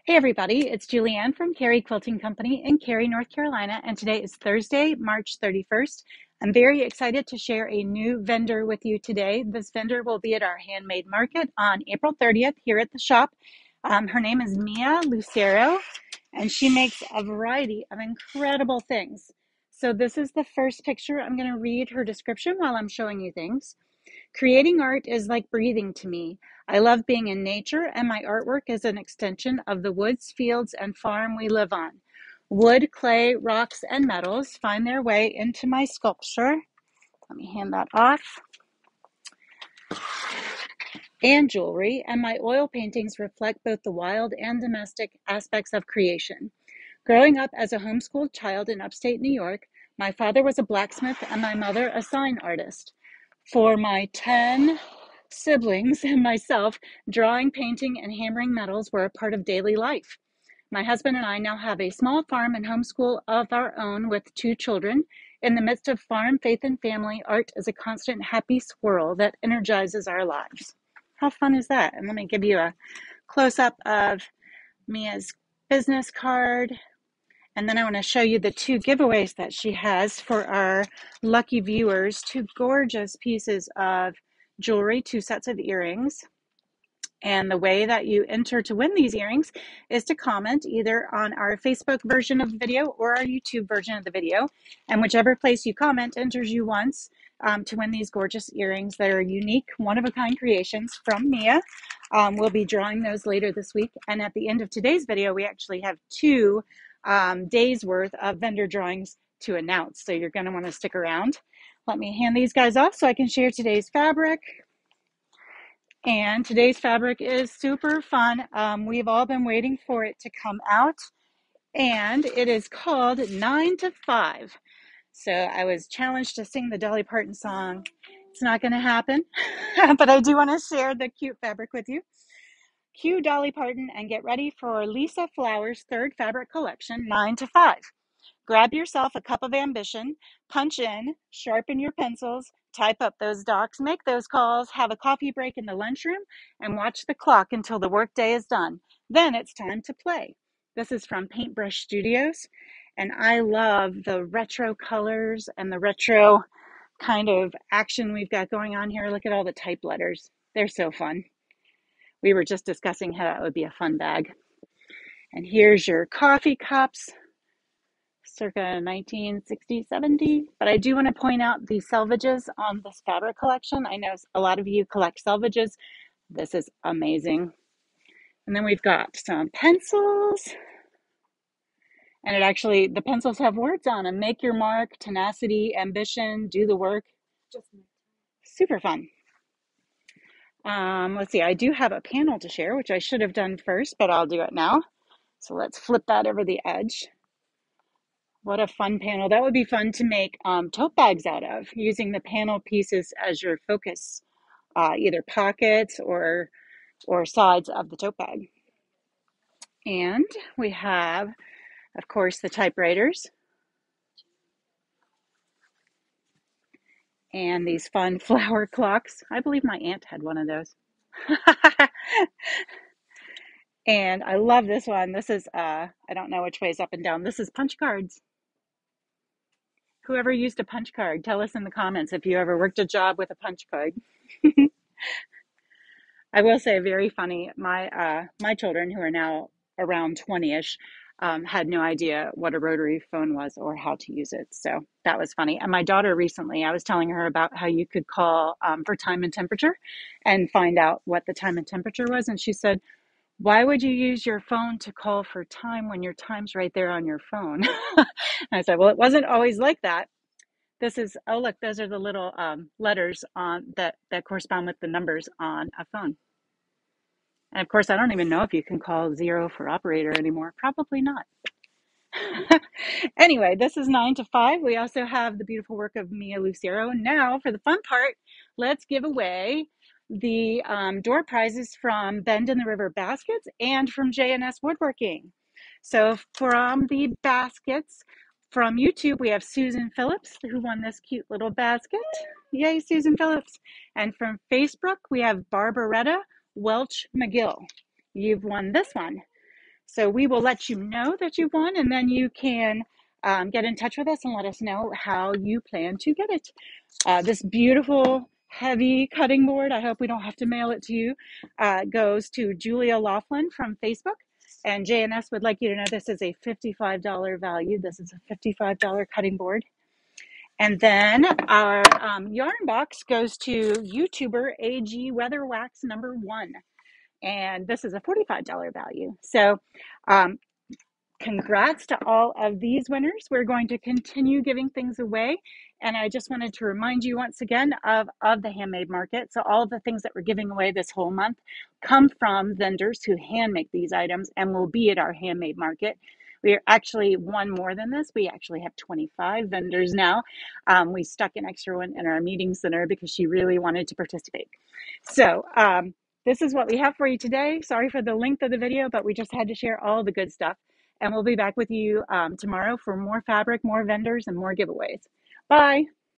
Hey everybody, it's Julianne from Cary Quilting Company in Cary, North Carolina, and today is Thursday, March 31st. I'm very excited to share a new vendor with you today. This vendor will be at our handmade market on April 30th here at the shop. Her name is Mia Lucero, and she makes a variety of incredible things. So this is the first picture. I'm going to read her description while I'm showing you things. Creating art is like breathing to me. I love being in nature, and my artwork is an extension of the woods, fields, and farm we live on. Wood, clay, rocks, and metals find their way into my sculpture. Let me hand that off. And jewelry, and my oil paintings reflect both the wild and domestic aspects of creation. Growing up as a homeschooled child in upstate New York, my father was a blacksmith and my mother a sign artist. For my 10 siblings and myself, drawing, painting, and hammering metals were a part of daily life. My husband and I now have a small farm and homeschool of our own with 2 children. In the midst of farm, faith, and family, art is a constant happy swirl that energizes our lives. How fun is that? And let me give you a close-up of Mia's business card. And then I want to show you the 2 giveaways that she has for our lucky viewers. 2 gorgeous pieces of jewelry, 2 sets of earrings. And the way that you enter to win these earrings is to comment either on our Facebook version of the video or our YouTube version of the video. And whichever place you comment enters you once to win these gorgeous earrings that are unique, one-of-a-kind creations from Mia. We'll be drawing those later this week. And at the end of today's video, we actually have 2 days worth of vendor drawings to announce. So you're going to want to stick around. Let me hand these guys off so I can share today's fabric. And today's fabric is super fun. We've all been waiting for it to come out, and it is called 9 to 5. So I was challenged to sing the Dolly Parton song. It's not going to happen, but I do want to share the cute fabric with you. Cue Dolly Parton and get ready for Lisa Flower's 3rd fabric collection, 9 to 5. Grab yourself a cup of ambition, punch in, sharpen your pencils, type up those docs, make those calls, have a coffee break in the lunchroom, and watch the clock until the workday is done. Then it's time to play. This is from Paintbrush Studios, and I love the retro colors and the retro kind of action we've got going on here. Look at all the type letters. They're so fun. We were just discussing how that would be a fun bag. And here's your coffee cups. Circa 1960, 70. But I do want to point out the selvages on this fabric collection. I know a lot of you collect selvages. This is amazing. And then we've got some pencils. And the pencils have words on them. Make your mark, tenacity, ambition, do the work. Super fun. Let's see, I do have a panel to share, which I should have done first, but I'll do it now. So let's flip that over the edge. What a fun panel. That would be fun to make tote bags out of, using the panel pieces as your focus, either pockets or sides of the tote bag. And we have, of course, the typewriters. And these fun flower clocks. I believe my aunt had one of those. And I love this one. This is, I don't know which way is up and down. This is punch cards. Whoever used a punch card, tell us in the comments if you ever worked a job with a punch card. I will say, very funny. My children, who are now around 20-ish, had no idea what a rotary phone was or how to use it. So that was funny. And my daughter recently, I was telling her about how you could call for time and temperature and find out what the time and temperature was. And she said, "Why would you use your phone to call for time when your time's right there on your phone?" And I said, "Well, it wasn't always like that. This is, oh, look, those are the little letters on that correspond with the numbers on a phone." And of course, I don't even know if you can call 0 for operator anymore. Probably not. Anyway, this is 9 to 5. We also have the beautiful work of Mia Lucero. Now, for the fun part, let's give away the door prizes from Bend in the River Baskets and from J&S Woodworking. So from the baskets, from YouTube, we have Susan Phillips, who won this cute little basket. Yay, Susan Phillips. And from Facebook, we have Barbaretta Welch McGill. You've won this one. So we will let you know that you won, and then you can get in touch with us and let us know how you plan to get it. This beautiful, heavy cutting board, I hope we don't have to mail it to you, goes to Julia Laughlin from Facebook. And J&S would like you to know this is a $55 value. This is a $55 cutting board. And then our yarn box goes to YouTuber AG Weather Wax #1. And this is a $45 value. So congrats to all of these winners. We're going to continue giving things away. And I just wanted to remind you once again of the handmade market. So all of the things that we're giving away this whole month come from vendors who hand make these items and will be at our handmade market. We are actually one more than this. We actually have 25 vendors now. We stuck an extra one in our meeting center because she really wanted to participate. So this is what we have for you today. Sorry for the length of the video, but we just had to share all the good stuff. And we'll be back with you tomorrow for more fabric, more vendors, and more giveaways. Bye.